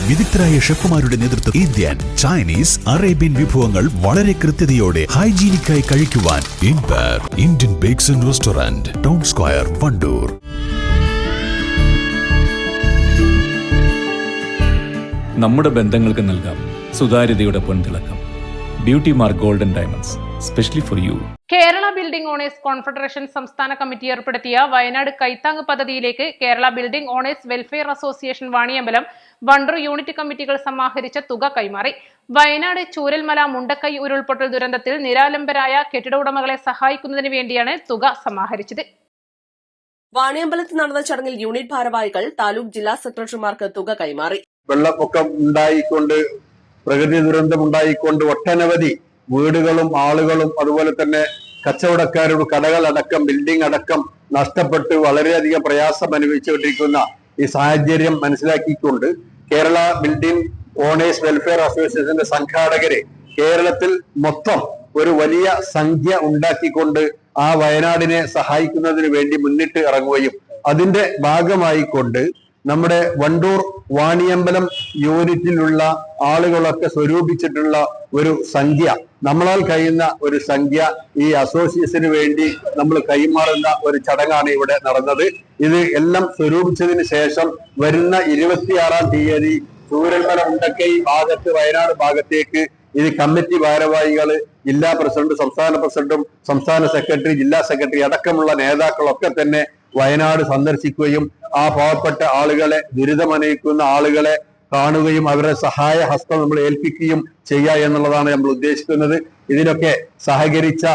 വിദഗ്ധരായ ഷെഫുമാരുടെ നേതൃത്വം Indian, Chinese, Arabian വിഭവങ്ങൾ വളരെ കൃത്യതയോടെ ഹൈജീനിക്കായി കഴിക്കുവാൻ Inspire Indian Bakes and restaurant, town square, Wandoor. നമ്മുടെ ബന്ധങ്ങൾക്ക് നൽകാം സുതാര്യതയുടെ പൊൻതിളക്കം. Beauty mark golden diamonds, specially for you. Kerala building owners confederation സംസ്ഥാന കമ്മിറ്റി ഏർപ്പെടുത്തിയ വയനാട് കൈത്താങ് പദ്ധതിയിലേക്ക് Kerala building owners welfare association Vaniyambalam, Wandoor unit കമ്മിറ്റികൾ സമാഹരിച്ച തുക കൈമാറി. വയനാട് ചൂരൽമല മുണ്ടക്കൈ ഉരുൾപൊട്ടൽ ദുരന്തത്തിൽ നിരാലംബരായ കെട്ടിട ഉടമകളെ സഹായിക്കുന്നതിന് വേണ്ടിയാണ് തുക സമാഹരിച്ചത്. വാണിയമ്പലത്ത് നടന്ന ചടങ്ങിൽ യൂണിറ്റ് ഭാരവാഹികൾ താലൂക്ക് ജില്ലാ സെക്രട്ടറിമാർക്ക് തുക കൈമാറി. വെള്ളപ്പൊക്കം ഉണ്ടായിക്കൊണ്ട്, പ്രകൃതി ദുരന്തം ഉണ്ടായിക്കൊണ്ട് ഒട്ടനവധി വീടുകളും ആളുകളും അതുപോലെ തന്നെ കച്ചവടക്കാരുടെ കടകളടക്കം ബിൽഡിംഗ് അടക്കം നഷ്ടപ്പെട്ട് വളരെയധികം പ്രയാസം അനുഭവിച്ചുകൊണ്ടിരിക്കുന്ന ഈ സാഹചര്യം മനസ്സിലാക്കിക്കൊണ്ട് കേരള ബിൽഡിംഗ് ഓണേഴ്സ് വെൽഫെയർ അസോസിയേഷന്റെ സംഘാടകര് കേരളത്തിൽ മൊത്തം ഒരു വലിയ സംഖ്യ ഉണ്ടാക്കിക്കൊണ്ട് ആ വയനാടിനെ സഹായിക്കുന്നതിന് വേണ്ടി മുന്നിട്ട് ഇറങ്ങുകയും അതിന്റെ ഭാഗമായിക്കൊണ്ട് നമ്മുടെ വണ്ടൂർ വാണിയമ്പലം യൂണിറ്റിലുള്ള ആളുകളൊക്കെ സ്വരൂപിച്ചിട്ടുള്ള ഒരു സംഖ്യ, നമ്മളാൽ കഴിയുന്ന ഒരു സംഖ്യ ഈ അസോസിയേഷന് വേണ്ടി നമ്മൾ കൈമാറുന്ന ഒരു ചടങ്ങാണ് ഇവിടെ നടന്നത്. ഇത് എല്ലാം സ്വരൂപിച്ചതിന് ശേഷം വരുന്ന 26-ാം തീയതി ചൂരൽമല മുണ്ടക്കൈ ഭാഗത്ത് വയനാട് ഭാഗത്തേക്ക് ഇത് കമ്മിറ്റി ഭാരവാഹികള്, ജില്ലാ പ്രസിഡന്റ്, സംസ്ഥാന പ്രസിഡന്റും സംസ്ഥാന സെക്രട്ടറി, ജില്ലാ സെക്രട്ടറി അടക്കമുള്ള നേതാക്കളൊക്കെ തന്നെ വയനാട് സന്ദർശിക്കുകയും ആ പാവപ്പെട്ട ആളുകളെ, ദുരിതമനുഭവിക്കുന്ന ആളുകളെ കാണുകയും അവരുടെ സഹായ ഹസ്തം നമ്മൾ ഏൽപ്പിക്കുകയും ചെയ്യുക എന്നുള്ളതാണ് നമ്മൾ ഉദ്ദേശിക്കുന്നത്. ഇതിനൊക്കെ സഹകരിച്ച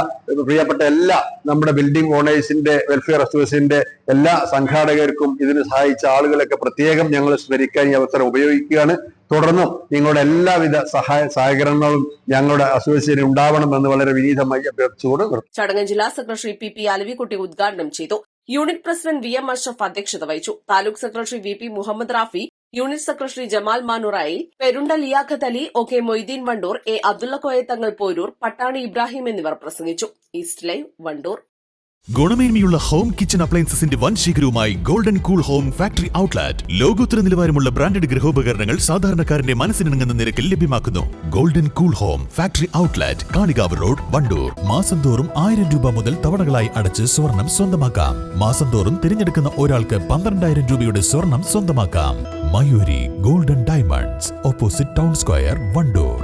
പ്രിയപ്പെട്ട എല്ലാ നമ്മുടെ ബിൽഡിംഗ് ഓണേഴ്സിന്റെ വെൽഫെയർ അസോസിയേഷന്റെ എല്ലാ സംഘാടകർക്കും ഇതിന് സഹായിച്ച ആളുകളൊക്കെ പ്രത്യേകം ഞങ്ങൾ സ്മരിക്കാൻ ഈ അവസരം ഉപയോഗിക്കുകയാണ്. തുടർന്നും നിങ്ങളുടെ എല്ലാവിധ സഹകരണങ്ങളും ഞങ്ങളുടെ അസോസിയേഷന് ഉണ്ടാവണമെന്ന് വളരെ വിനീതമായി അഭ്യർത്ഥിച്ചുകൊണ്ട് ചടങ്ങ് ജില്ലാ സെക്രട്ടറി പി അലവിക്കുട്ടി ഉദ്ഘാടനം ചെയ്തു. യൂണിറ്റ് പ്രസിഡന്റ് VM അഷ്റഫ് അധ്യക്ഷത വഹിച്ചു. Taluk secretary VP Muhammad Rafi, unit secretary Jamal മാനുറായി, പെരുണ്ട ലിയാഖത്ത് അലി, OK മൊയ്തീൻ വണ്ടൂർ, A അബ്ദുള്ള കോയത്തങ്ങൾ പോരൂർ, പട്ടാണി ഇബ്രാഹിം എന്നിവർ പ്രസംഗിച്ചു. East Live, Wandoor. ഗുണമേന്മയുള്ള ഹോം കിച്ചൺ അപ്ലയൻസസിന്റെ വൻ ശേഖരവുമായി golden cool home factory outlet. ലോകോത്തര നിലവാരമുള്ള ബ്രാൻഡഡ് ഗൃഹോപകരണങ്ങൾ സാധാരണക്കാരന്റെ മനസ്സിനിണങ്ങുന്ന നിരക്കിൽ ലഭ്യമാക്കുന്നു. Golden cool home factory outlet, Kalikavu road, Wandoor. മാസം തോറും 1000 രൂപ മുതൽ തവണകളായി അടച്ച് സ്വർണം സ്വന്തമാക്കാം. മാസം തോറും തിരഞ്ഞെടുക്കുന്ന ഒരാൾക്ക് 12,000 രൂപയുടെ സ്വർണം സ്വന്തമാക്കാം. Mayuri golden diamonds, opposite town square, Wandoor.